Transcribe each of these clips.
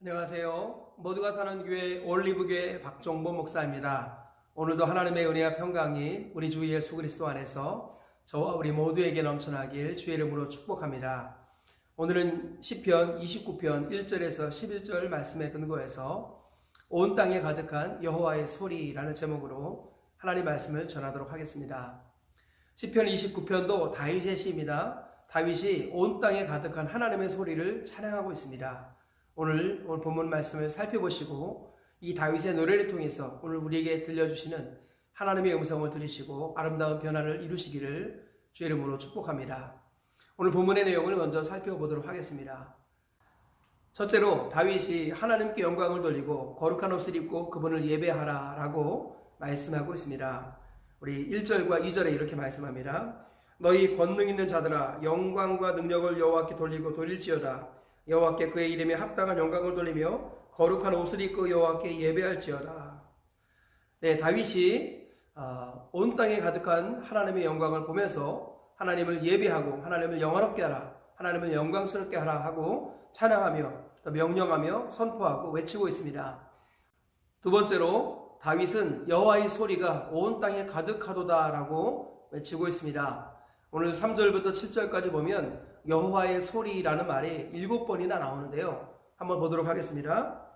안녕하세요. 모두가 사는 교회 올리브교회 박종보 목사입니다. 오늘도 하나님의 은혜와 평강이 우리 주 예수 그리스도 안에서 저와 우리 모두에게 넘쳐나길 주의 이름으로 축복합니다. 오늘은 시편 29편 1절에서 11절 말씀에 근거해서 온 땅에 가득한 여호와의 소리라는 제목으로 하나님 말씀을 전하도록 하겠습니다. 시편 29편도 다윗의 시입니다. 다윗이 온 땅에 가득한 하나님의 소리를 찬양하고 있습니다. 오늘 본문 말씀을 살펴보시고 이 다윗의 노래를 통해서 오늘 우리에게 들려주시는 하나님의 음성을 들으시고 아름다운 변화를 이루시기를 주의 이름으로 축복합니다. 오늘 본문의 내용을 먼저 살펴보도록 하겠습니다. 첫째로 다윗이 하나님께 영광을 돌리고 거룩한 옷을 입고 그분을 예배하라 라고 말씀하고 있습니다. 우리 1절과 2절에 이렇게 말씀합니다. 너희 권능 있는 자들아 영광과 능력을 여호와께 돌리고 돌릴지어다. 여호와께 그의 이름에 합당한 영광을 돌리며 거룩한 옷을 입고 여호와께 예배할지어다. 네, 다윗이 온 땅에 가득한 하나님의 영광을 보면서 하나님을 예배하고 하나님을 영화롭게 하라, 하나님을 영광스럽게 하라 하고 찬양하며 또 명령하며 선포하고 외치고 있습니다. 두 번째로 다윗은 여호와의 소리가 온 땅에 가득하도다 라고 외치고 있습니다. 오늘 3절부터 7절까지 보면 여호와의 소리라는 말이 7번이나 나오는데요. 한번 보도록 하겠습니다.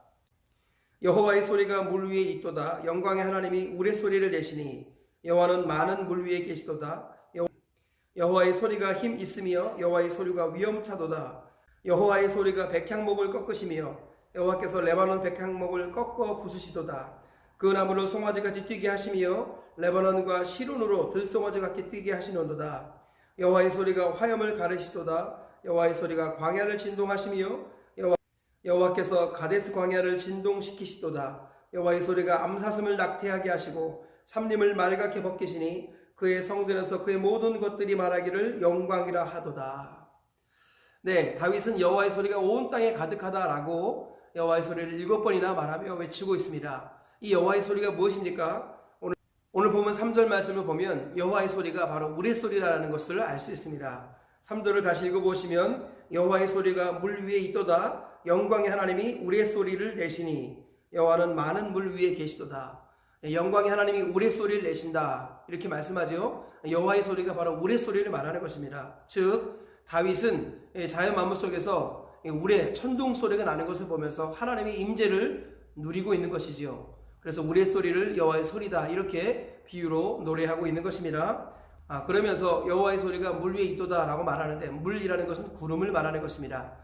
여호와의 소리가 물 위에 있도다. 영광의 하나님이 우레소리를 내시니 여호와는 많은 물 위에 계시도다. 여호와의 소리가 힘 있으며 여호와의 소리가 위엄차도다. 여호와의 소리가 백향목을 꺾으시며 여호와께서 레바논 백향목을 꺾어 부수시도다. 그 나무를 송아지같이 뛰게 하시며 레바논과 시론으로 들송아지같이 뛰게 하시는도다. 여호와의 소리가 화염을 가르시도다. 여호와의 소리가 광야를 진동하시며 여호와께서 가데스 광야를 진동시키시도다. 여호와의 소리가 암사슴을 낙태하게 하시고 삼림을 말갛게 벗기시니 그의 성전에서 그의 모든 것들이 말하기를 영광이라 하도다. 네, 다윗은 여호와의 소리가 온 땅에 가득하다라고 여호와의 소리를 7번이나 말하며 외치고 있습니다. 이 여호와의 소리가 무엇입니까? 오늘 보면 3절 말씀을 보면 여호와의 소리가 바로 우레소리라는 것을 알 수 있습니다. 3절을 다시 읽어보시면 여호와의 소리가 물 위에 있도다. 영광의 하나님이 우레소리를 내시니 여호와는 많은 물 위에 계시도다. 영광의 하나님이 우레소리를 내신다 이렇게 말씀하죠. 여호와의 소리가 바로 우레소리를 말하는 것입니다. 즉 다윗은 자연 만물 속에서 우레 천둥 소리가 나는 것을 보면서 하나님의 임재를 누리고 있는 것이지요. 그래서 우리의 소리를 여호와의 소리다 이렇게 비유로 노래하고 있는 것입니다. 그러면서 여호와의 소리가 물 위에 있도다 라고 말하는데 물이라는 것은 구름을 말하는 것입니다.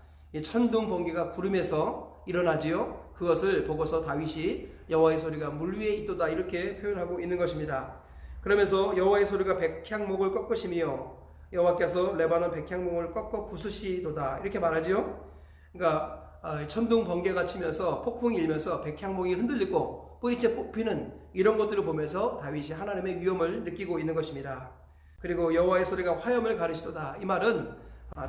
천둥 번개가 구름에서 일어나지요. 그것을 보고서 다윗이 여호와의 소리가 물 위에 있도다 이렇게 표현하고 있는 것입니다. 그러면서 여호와의 소리가 백향목을 꺾으시며 여호와께서 레바논 백향목을 꺾어 부수시도다 이렇게 말하지요. 그러니까 천둥 번개가 치면서 폭풍이 일면서 백향목이 흔들리고 뿌리째 뽑히는 이런 것들을 보면서 다윗이 하나님의 위엄을 느끼고 있는 것입니다. 그리고 여호와의 소리가 화염을 가르시도다. 이 말은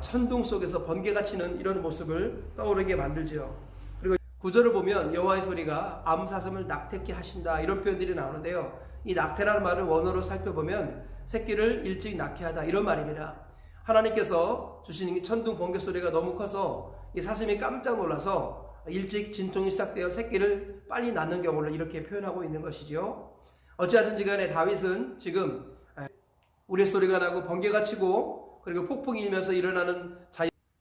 천둥 속에서 번개가 치는 이런 모습을 떠오르게 만들지요. 그리고 9절을 보면 여호와의 소리가 암사슴을 낙태케 하신다 이런 표현들이 나오는데요. 이 낙태라는 말을 원어로 살펴보면 새끼를 일찍 낳게 하다 이런 말입니다. 하나님께서 주신 천둥 번개 소리가 너무 커서 이 사슴이 깜짝 놀라서 일찍 진통이 시작되어 새끼를 빨리 낳는 경우를 이렇게 표현하고 있는 것이죠. 어찌하든지 간에 다윗은 지금 우레 소리가 나고 번개가 치고 그리고 폭풍이 일면서 일어나는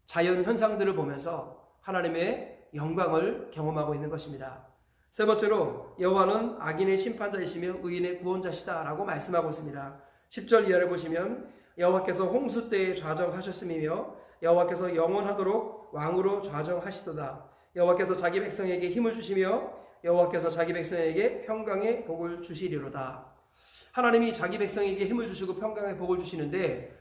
자연 현상들을 보면서 하나님의 영광을 경험하고 있는 것입니다. 세 번째로 여호와는 악인의 심판자이시며 의인의 구원자시다 라고 말씀하고 있습니다. 10절 이하를 보시면 여호와께서 홍수 때에 좌정하셨음이며 여호와께서 영원하도록 왕으로 좌정하시도다. 여호와께서 자기 백성에게 힘을 주시며 여호와께서 자기 백성에게 평강의 복을 주시리로다. 하나님이 자기 백성에게 힘을 주시고 평강의 복을 주시는데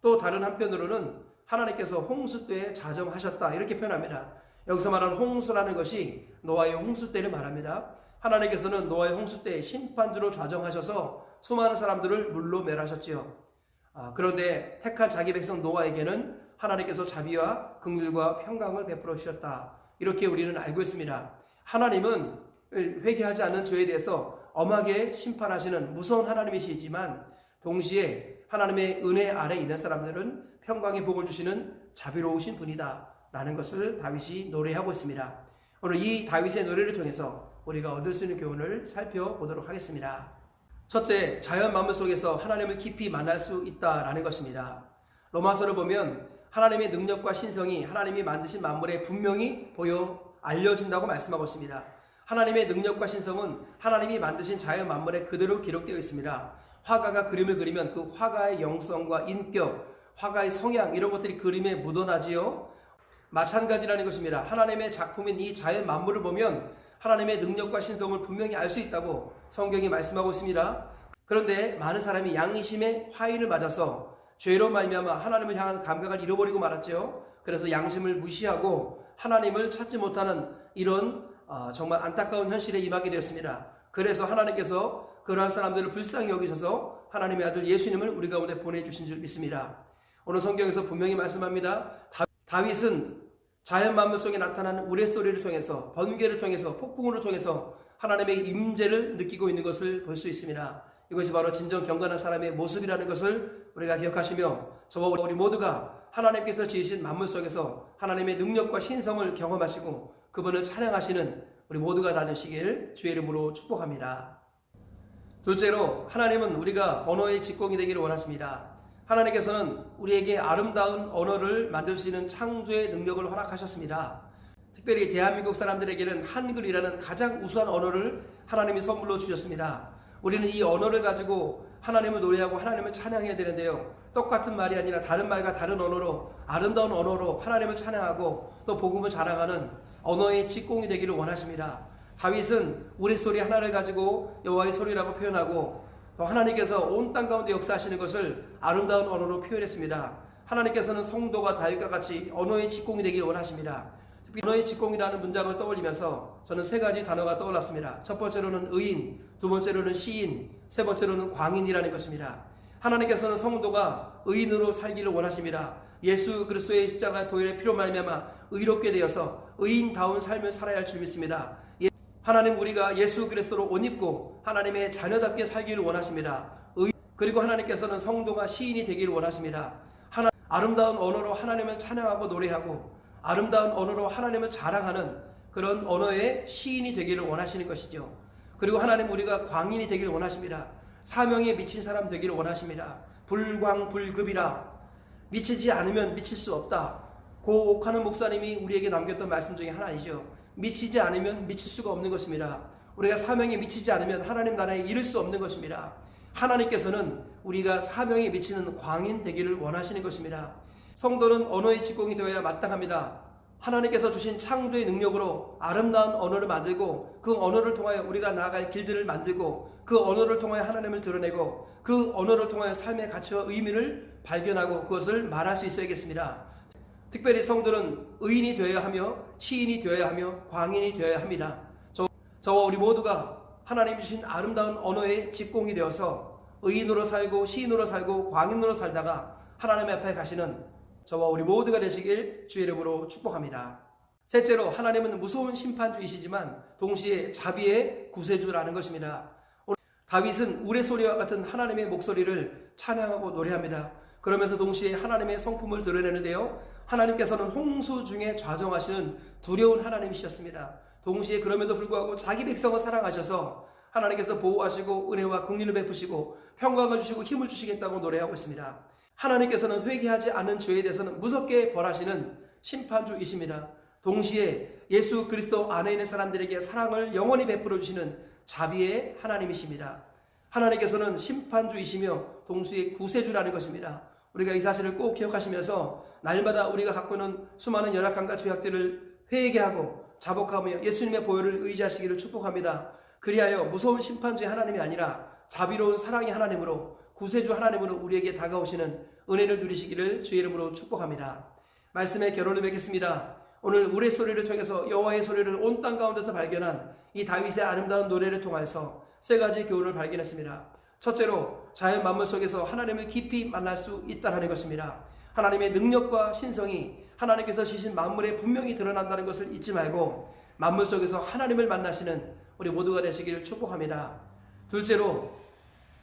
또 다른 한편으로는 하나님께서 홍수 때에 좌정하셨다 이렇게 표현합니다. 여기서 말하는 홍수라는 것이 노아의 홍수 때를 말합니다. 하나님께서는 노아의 홍수 때 심판주로 좌정하셔서 수많은 사람들을 물로 멸하셨지요. 그런데 택한 자기 백성 노아에게는 하나님께서 자비와 긍휼과 평강을 베풀어 주셨다. 이렇게 우리는 알고 있습니다. 하나님은 회개하지 않는 죄에 대해서 엄하게 심판하시는 무서운 하나님이시지만 동시에 하나님의 은혜 아래 있는 사람들은 평강의 복을 주시는 자비로우신 분이다 라는 것을 다윗이 노래하고 있습니다. 오늘 이 다윗의 노래를 통해서 우리가 얻을 수 있는 교훈을 살펴보도록 하겠습니다. 첫째, 자연 만물 속에서 하나님을 깊이 만날 수 있다라는 것입니다. 로마서를 보면 하나님의 능력과 신성이 하나님이 만드신 만물에 분명히 보여 알려진다고 말씀하고 있습니다. 하나님의 능력과 신성은 하나님이 만드신 자연 만물에 그대로 기록되어 있습니다. 화가가 그림을 그리면 그 화가의 영성과 인격, 화가의 성향 이런 것들이 그림에 묻어나지요. 마찬가지라는 것입니다. 하나님의 작품인 이 자연 만물을 보면 하나님의 능력과 신성을 분명히 알 수 있다고 성경이 말씀하고 있습니다. 그런데 많은 사람이 양심의 화인을 맞아서 죄로 말미암아 하나님을 향한 감각을 잃어버리고 말았죠. 그래서 양심을 무시하고 하나님을 찾지 못하는 이런 정말 안타까운 현실에 임하게 되었습니다. 그래서 하나님께서 그러한 사람들을 불쌍히 여기셔서 하나님의 아들 예수님을 우리 가운데 보내주신 줄 믿습니다. 오늘 성경에서 분명히 말씀합니다. 다윗은 자연 만물 속에 나타나는 우레소리를 통해서, 번개를 통해서, 폭풍우를 통해서 하나님의 임재를 느끼고 있는 것을 볼 수 있습니다. 이것이 바로 진정 경건한 사람의 모습이라는 것을 우리가 기억하시며, 저와 우리 모두가 하나님께서 지으신 만물 속에서 하나님의 능력과 신성을 경험하시고 그분을 찬양하시는 우리 모두가 다 되시길 주의 이름으로 축복합니다. 둘째로, 하나님은 우리가 언어의 직공이 되기를 원하십니다. 하나님께서는 우리에게 아름다운 언어를 만들 수 있는 창조의 능력을 허락하셨습니다. 특별히 대한민국 사람들에게는 한글이라는 가장 우수한 언어를 하나님이 선물로 주셨습니다. 우리는 이 언어를 가지고 하나님을 노래하고 하나님을 찬양해야 되는데요. 똑같은 말이 아니라 다른 말과 다른 언어로, 아름다운 언어로 하나님을 찬양하고 또 복음을 자랑하는 언어의 직공이 되기를 원하십니다. 다윗은 우레소리 하나를 가지고 여호와의 소리라고 표현하고 또 하나님께서 온 땅 가운데 역사하시는 것을 아름다운 언어로 표현했습니다. 하나님께서는 성도가 다윗과 같이 언어의 직공이 되기를 원하십니다. 특히 언어의 직공이라는 문장을 떠올리면서 저는 세 가지 단어가 떠올랐습니다. 첫 번째로는 의인, 두 번째로는 시인, 세 번째로는 광인이라는 것입니다. 하나님께서는 성도가 의인으로 살기를 원하십니다. 예수 그리스도의 십자가 보혈의 피로 말미암아 의롭게 되어서 의인다운 삶을 살아야 할 줄 믿습니다. 하나님, 우리가 예수 그리스도로 옷 입고 하나님의 자녀답게 살기를 원하십니다. 그리고 하나님께서는 성도가 시인이 되기를 원하십니다. 아름다운 언어로 하나님을 찬양하고 노래하고 아름다운 언어로 하나님을 자랑하는 그런 언어의 시인이 되기를 원하시는 것이죠. 그리고 하나님, 우리가 광인이 되기를 원하십니다. 사명에 미친 사람 되기를 원하십니다. 불광불급이라, 미치지 않으면 미칠 수 없다. 고 옥하는 목사님이 우리에게 남겼던 말씀 중에 하나이죠. 미치지 않으면 미칠 수가 없는 것입니다. 우리가 사명에 미치지 않으면 하나님 나라에 이를 수 없는 것입니다. 하나님께서는 우리가 사명에 미치는 광인 되기를 원하시는 것입니다. 성도는 언어의 직공이 되어야 마땅합니다. 하나님께서 주신 창조의 능력으로 아름다운 언어를 만들고 그 언어를 통하여 우리가 나아갈 길들을 만들고 그 언어를 통하여 하나님을 드러내고 그 언어를 통하여 삶의 가치와 의미를 발견하고 그것을 말할 수 있어야겠습니다. 특별히 성도는 의인이 되어야 하며 시인이 되어야 하며 광인이 되어야 합니다. 저와 우리 모두가 하나님 주신 아름다운 언어의 직공이 되어서 의인으로 살고 시인으로 살고 광인으로 살다가 하나님 앞에 가시는 저와 우리 모두가 되시길 주의 이름으로 축복합니다. 셋째로, 하나님은 무서운 심판주이시지만 동시에 자비의 구세주라는 것입니다. 다윗은 우레소리와 같은 하나님의 목소리를 찬양하고 노래합니다. 그러면서 동시에 하나님의 성품을 드러내는데요, 하나님께서는 홍수 중에 좌정하시는 두려운 하나님이셨습니다. 동시에 그럼에도 불구하고 자기 백성을 사랑하셔서 하나님께서 보호하시고 은혜와 긍휼을 베푸시고 평강을 주시고 힘을 주시겠다고 노래하고 있습니다. 하나님께서는 회개하지 않은 죄에 대해서는 무섭게 벌하시는 심판주이십니다. 동시에 예수 그리스도 안에 있는 사람들에게 사랑을 영원히 베풀어 주시는 자비의 하나님이십니다. 하나님께서는 심판주이시며 동시에 구세주라는 것입니다. 우리가 이 사실을 꼭 기억하시면서 날마다 우리가 갖고 있는 수많은 연약함과 죄악들을 회개하고 자복하며 예수님의 보혈을 의지하시기를 축복합니다. 그리하여 무서운 심판주의 하나님이 아니라 자비로운 사랑의 하나님으로, 구세주 하나님으로 우리에게 다가오시는 은혜를 누리시기를 주의 이름으로 축복합니다. 말씀의 결론을 맺겠습니다. 오늘 우레소리를 통해서 여호와의 소리를 온 땅 가운데서 발견한 이 다윗의 아름다운 노래를 통해서 세 가지 교훈을 발견했습니다. 첫째로, 자연 만물 속에서 하나님을 깊이 만날 수 있다는 것입니다. 하나님의 능력과 신성이 하나님께서 지신 만물에 분명히 드러난다는 것을 잊지 말고 만물 속에서 하나님을 만나시는 우리 모두가 되시기를 축복합니다. 둘째로,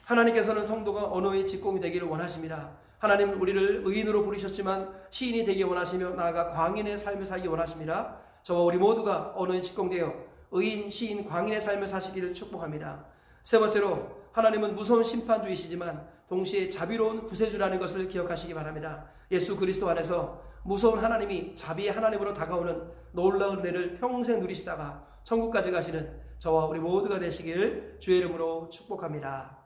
하나님께서는 성도가 언어의 직공이 되기를 원하십니다. 하나님은 우리를 의인으로 부르셨지만 시인이 되기 원하시며 나아가 광인의 삶을 살기 원하십니다. 저와 우리 모두가 어느 직공되어 의인, 시인, 광인의 삶을 사시기를 축복합니다. 세 번째로 하나님은 무서운 심판주이시지만 동시에 자비로운 구세주라는 것을 기억하시기 바랍니다. 예수 그리스도 안에서 무서운 하나님이 자비의 하나님으로 다가오는 놀라운 은혜를 평생 누리시다가 천국까지 가시는 저와 우리 모두가 되시길 주의 이름으로 축복합니다.